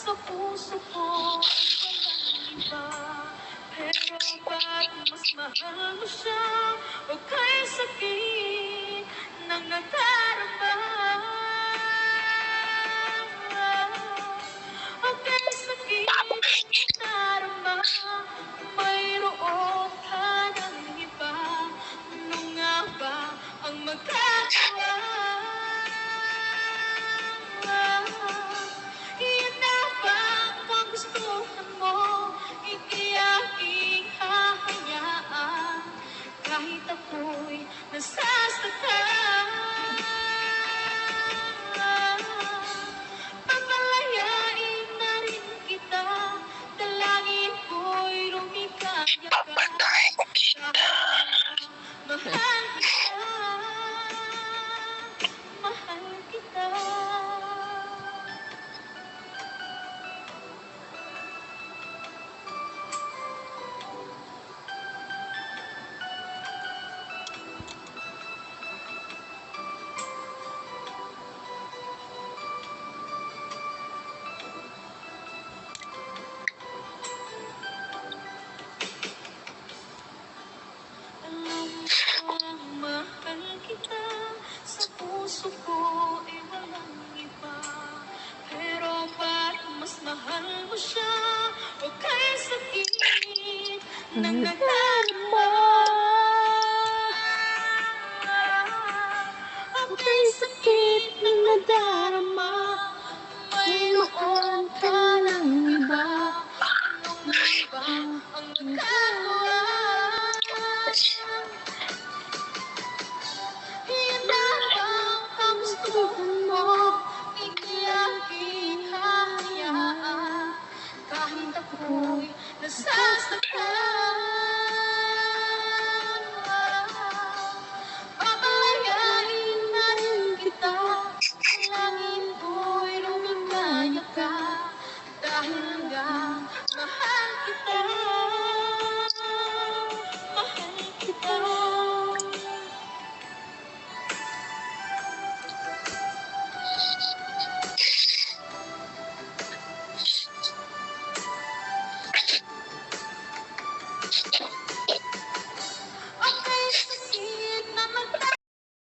Sa puso ko walang iba. Pero ba't mas mahal mo siya? O kay sakit ng nadarama? O kay sakit ng nadarama? Mayroon ka ng iba. Ano nga ba ang magkagawa? Iyan na ba ang gustuhan mo? Hindi aking hahayaan kahit ako'y nasasaktan. Pamalayain na rin kita, dalangin ko'y lumikaya ka. Mahal kita, mahal kita. Alam mo bang mahal kita, sa puso ko ay walang iba. Pero ba't mas mahal mo siya? O kay sakit ng nadarama? O kay sakit ng nadarama? Mayroon ka ng iba. Ano ba ang magkagawa? Iyan na ba ang gustuhan mo? Hindi aking hahayaan kahit ako'y nasasaktan. Pamalayain na rin kita, dalangin ko'y lumikaya ka. Dahil hanggang mahal kita, mahal kita.